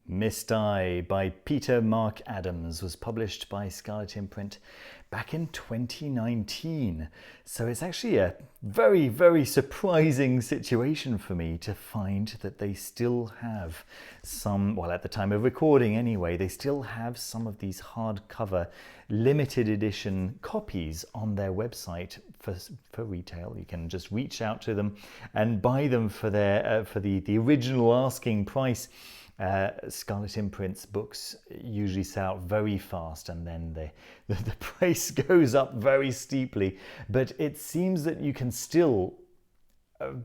Mystai by Peter Mark Adams was published by Scarlet Imprint back in 2019. So it's actually a very, very surprising situation for me to find that they still have some, well, at the time of recording anyway, they still have some of these hardcover limited edition copies on their website for retail. You can just reach out to them and buy them for their for the original asking price. Scarlet Imprint's books usually sell out very fast, and then the price goes up very steeply. But it seems that you can still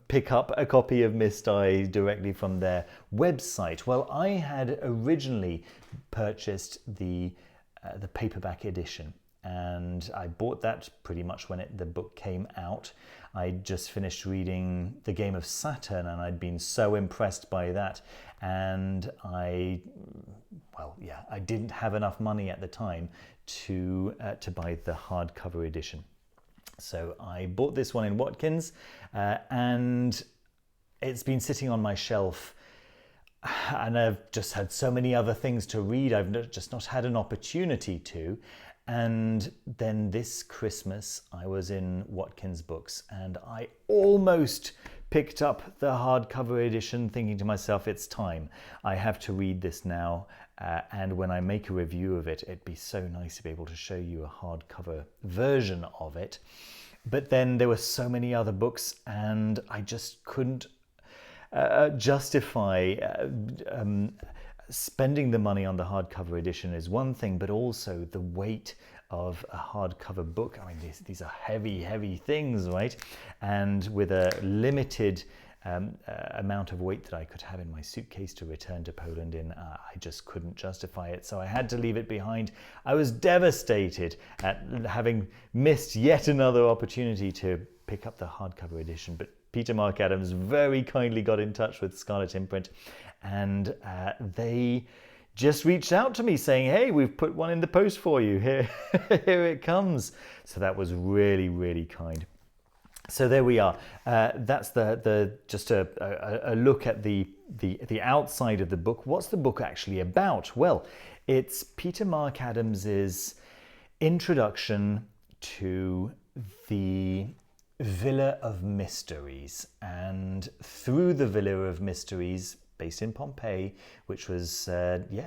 pick up a copy of Mystai directly from their website. Well, I had originally purchased the paperback edition, and I bought that pretty much when the book came out. I just finished reading The Game of Saturn, and I'd been so impressed by that. And I didn't have enough money at the time to buy the hardcover edition. So I bought this one in Watkins, and it's been sitting on my shelf. And I've just had so many other things to read. I've just not had an opportunity to. And then this Christmas, I was in Watkins Books, and I almost picked up the hardcover edition, thinking to myself, it's time. I have to read this now. And when I make a review of it, it'd be so nice to be able to show you a hardcover version of it. But then there were so many other books, and I just couldn't justify spending the money on the hardcover edition is one thing, but also the weight of a hardcover book. I mean, these are heavy, heavy things, right? And with a limited amount of weight that I could have in my suitcase to return to Poland in, I just couldn't justify it. So I had to leave it behind. I was devastated at having missed yet another opportunity to pick up the hardcover edition. But Peter Mark Adams very kindly got in touch with Scarlet Imprint, and they just reached out to me saying, hey, we've put one in the post for you. Here it comes. So that was really, really kind. So there we are. That's just a look at the outside of the book. What's the book actually about? Well, it's Peter Mark Adams's introduction to the Villa of Mysteries, and through the Villa of Mysteries, based in Pompeii, which was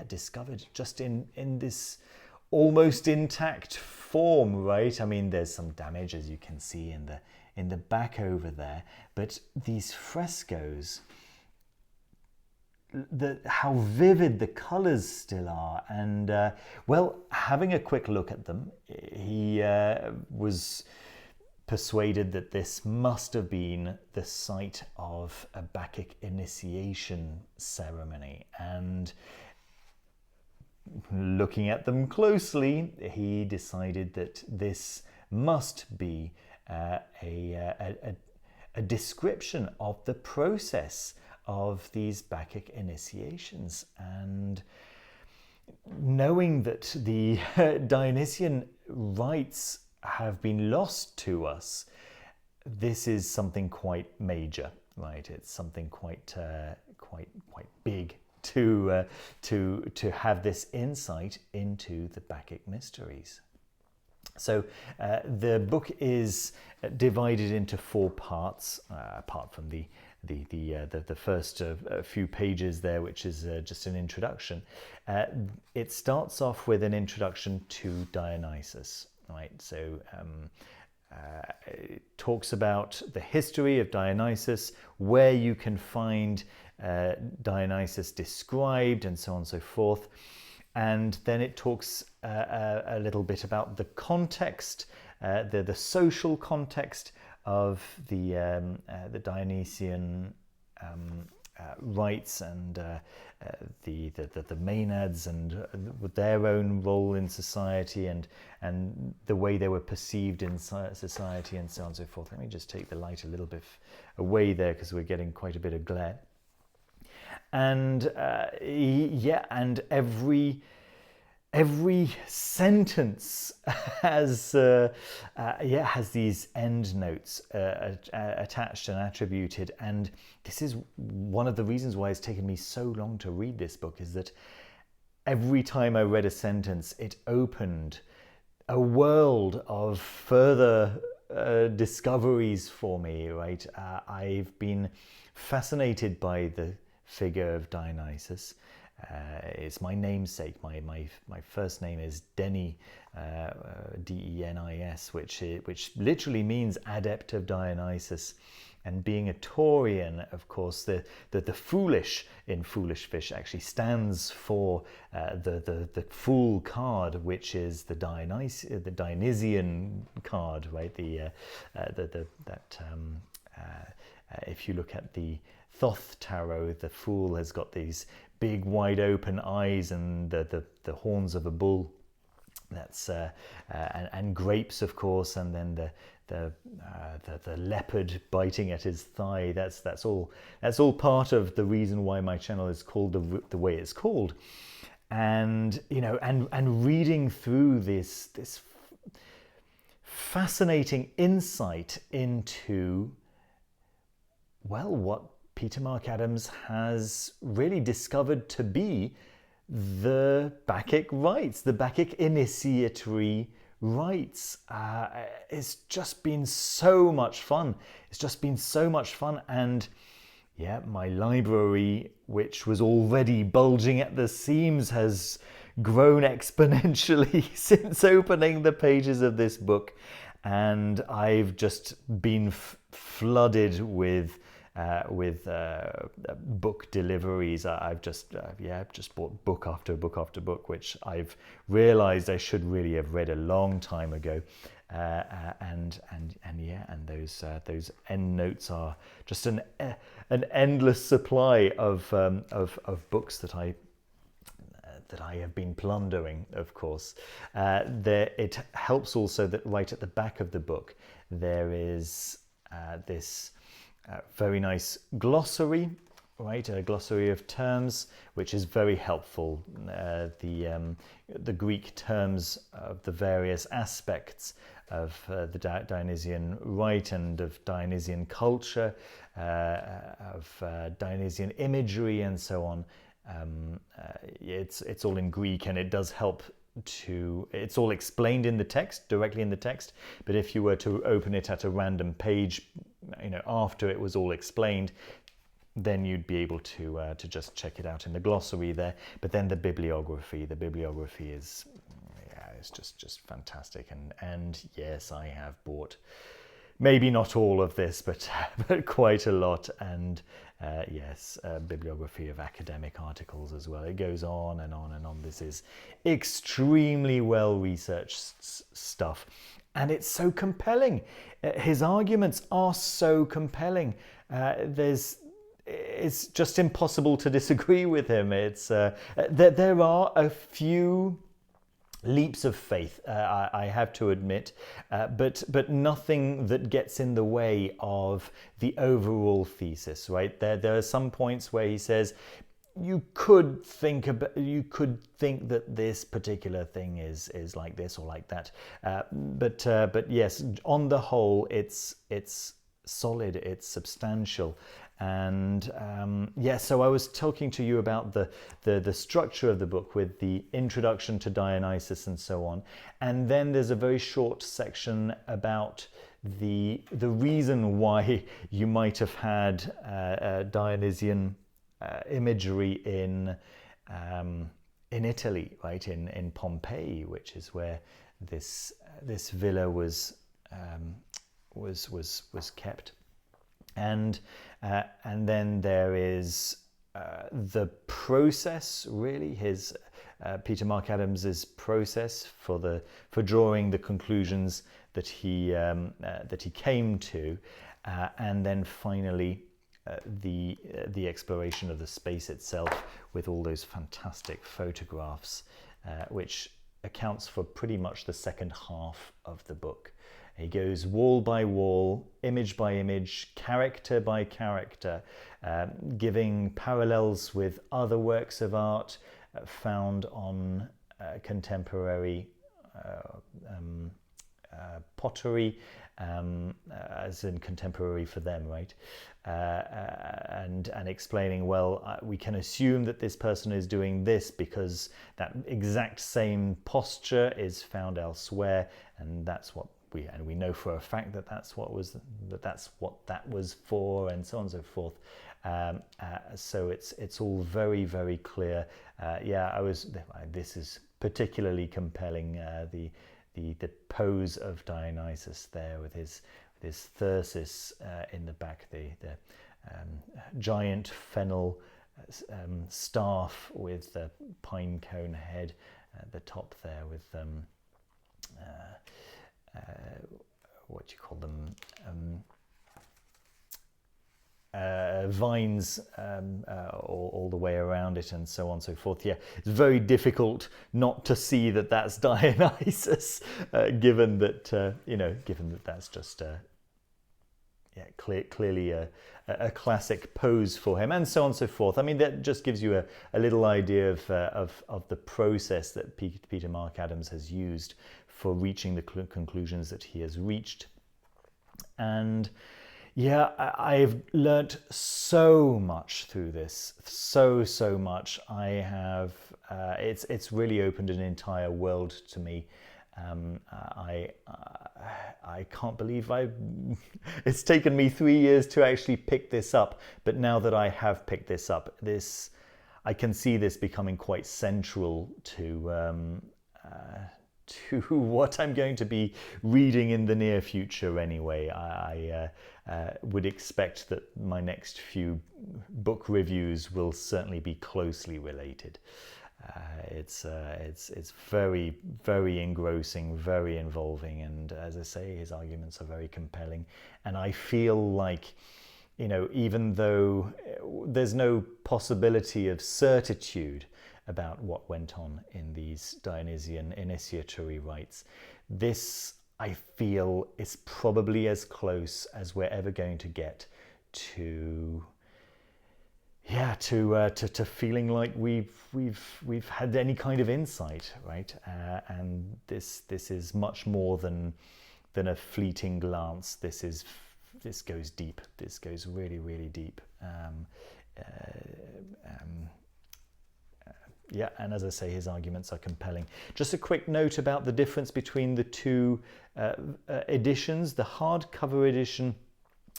discovered just in this almost intact form, right? I mean, there's some damage, as you can see in the back over there, but these frescoes, how vivid the colors still are, and having a quick look at them, he was persuaded that this must have been the site of a Bacchic initiation ceremony. And looking at them closely, he decided that this must be a description of the process of these Bacchic initiations. And knowing that the Dionysian rites have been lost to us, this is something quite major, right? It's something quite big to have this insight into the Bacchic mysteries. So the book is divided into 4 parts, apart from the first few pages there, which is just an introduction. It starts off with an introduction to Dionysos. Right, so it talks about the history of Dionysos, where you can find Dionysos described, and so on and so forth. And then it talks a little bit about the context, the social context of the Dionysian rites, and the Maenads, and their own role in society, and the way they were perceived in society, and so on and so forth. Let me just take the light a little bit away there, because we're getting quite a bit of glare. And and every every sentence has has these end notes attached and attributed, and this is one of the reasons why it's taken me so long to read this book, is that every time I read a sentence, it opened a world of further discoveries for me, right? I've been fascinated by the figure of Dionysos. It's my namesake. My first name is Denny, Denis, which literally means adept of Dionysus. And being a Taurian, of course, the foolish in Foolish Fish actually stands for the Fool card, which is the Dionysian card, right? If you look at the Thoth tarot, the Fool has got these big, wide open eyes and the horns of a bull. That's and grapes, of course, and then the leopard biting at his thigh. That's all part of the reason why my channel is called the way it's called. And and reading through this fascinating insight into, well, what Peter Mark Adams has really discovered to be the Bacchic rites, the Bacchic initiatory rites. It's just been so much fun. And yeah, my library, which was already bulging at the seams, has grown exponentially since opening the pages of this book. And I've just been flooded with book deliveries. I've just bought book after book after book, which I've realized I should really have read a long time ago. And those end notes are just an endless supply of books that I have been plundering, of course. It helps also that right at the back of the book there is this very nice glossary, right? A glossary of terms, which is very helpful. The Greek terms of the various aspects of the Dionysian rite and of Dionysian culture, of Dionysian imagery, and so on. It's all in Greek, and it does help it's all explained in the text, directly in the text, but if you were to open it at a random page, after it was all explained, then you'd be able to just check it out in the glossary there. But then the bibliography is, it's just fantastic. And yes, I have bought maybe not all of this, but quite a lot. And yes, bibliography of academic articles as well. It goes on and on and on. This is extremely well researched stuff, and it's so compelling. His arguments are so compelling. It's just impossible to disagree with him. There are a few leaps of faith, I have to admit, but nothing that gets in the way of the overall thesis, right? There are some points where he says you could think that this particular thing is like this or like that, but yes, on the whole, it's solid, it's substantial. And so I was talking to you about the structure of the book with the introduction to Dionysus and so on, and then there's a very short section about the reason why you might have had Dionysian imagery in Italy, right, in Pompeii, which is where this villa was kept. And then there is the process, really, his Peter Mark Adams's process for drawing the conclusions that he came to, and then finally the exploration of the space itself with all those fantastic photographs, which accounts for pretty much the second half of the book. He goes wall by wall, image by image, character by character, giving parallels with other works of art found on contemporary pottery, as in contemporary for them, right? And explaining, well, we can assume that this person is doing this because that exact same posture is found elsewhere, and that's what we know for a fact that that's what that was for, and so on and so forth. So it's all very, very clear. This is particularly compelling. The pose of Dionysos there with his thyrsus in the back, the giant fennel staff with the pine cone head at the top there, with what do you call them? Vines all the way around it, and so on and so forth. Yeah, it's very difficult not to see that that's Dionysus, given that that's just clearly a classic pose for him, and so on and so forth. I mean, that just gives you a little idea of the process that Peter Mark Adams has used for reaching the conclusions that he has reached. And yeah, I've learnt so much through this, so much. I have, it's really opened an entire world to me. I can't believe it's taken me 3 years to actually pick this up, but now that I have picked this up, I can see this becoming quite central to what I'm going to be reading in the near future anyway. I would expect that my next few book reviews will certainly be closely related. It's very, very engrossing, very involving, and as I say, his arguments are very compelling. And I feel like, even though there's no possibility of certitude about what went on in these Dionysian initiatory rites, this, I feel, is probably as close as we're ever going to get to feeling like we've had any kind of insight, right? And this is much more than a fleeting glance. This goes deep. This goes really, really deep. Yeah, and as I say, his arguments are compelling. Just a quick note about the difference between the two editions. The hardcover edition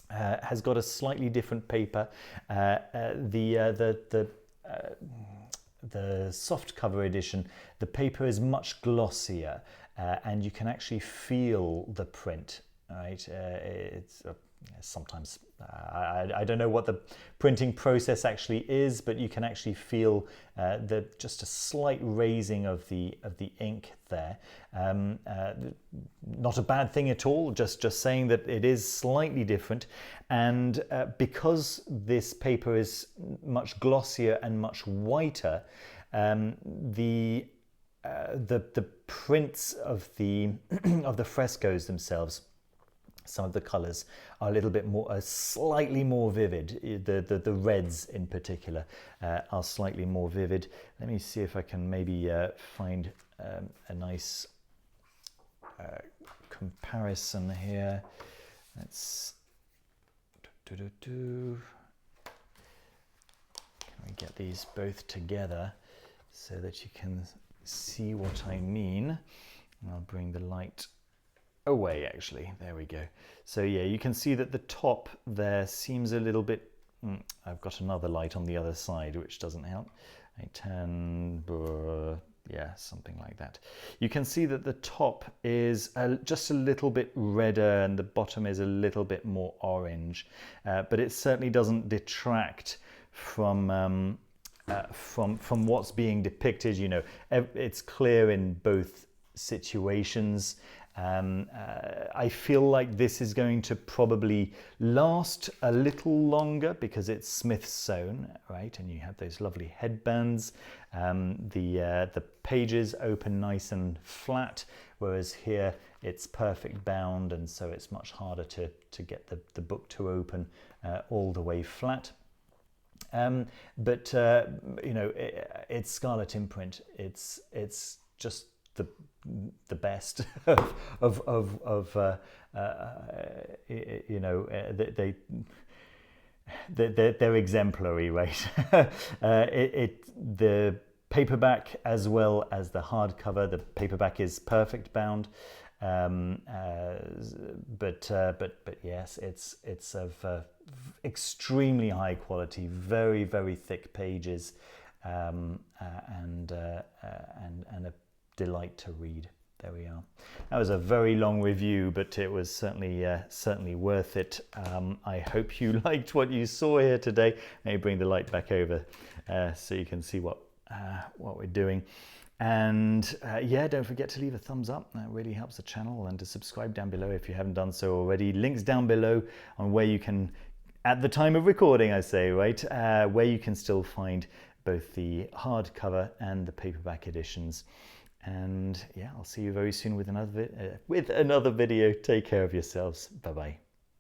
has got a slightly different paper. The soft cover edition, the paper is much glossier, and you can actually feel the print. Right? It's sometimes I don't know what the printing process actually is, but you can actually feel just a slight raising of the ink there. Not a bad thing at all. Just saying that it is slightly different, and because this paper is much glossier and much whiter, the prints of the of the frescoes themselves, some of the colours are a little bit more, slightly more vivid. The reds in particular are slightly more vivid. Let me see if I can maybe find a nice comparison here. Let's can we get these both together so that you can see what I mean? I'll bring the light away, actually. There we go. So yeah, you can see that the top there seems a little bit, I've got another light on the other side which doesn't help. Yeah, something like that. You can see that the top is just a little bit redder and the bottom is a little bit more orange, but it certainly doesn't detract from what's being depicted. It's clear in both situations. I feel like this is going to probably last a little longer because it's Smith's sewn, right? And you have those lovely headbands. The pages open nice and flat, whereas here it's perfect bound, and so it's much harder to get the book to open all the way flat. But it's Scarlet Imprint. It's just the best you know, they're exemplary, right? The paperback as well as the hardcover. The paperback is perfect bound, but yes, it's of extremely high quality, very thick pages, and a delight to read. There we are. That was a very long review, but it was certainly worth it. I hope you liked what you saw here today. Maybe bring the light back over so you can see what we're doing. And yeah, don't forget to leave a thumbs up. That really helps the channel, and to subscribe down below if you haven't done so already. Links down below on where you can, at the time of recording, I say, right, where you can still find both the hardcover and the paperback editions. And yeah, I'll see you very soon with another video. Take care of yourselves. Bye-bye.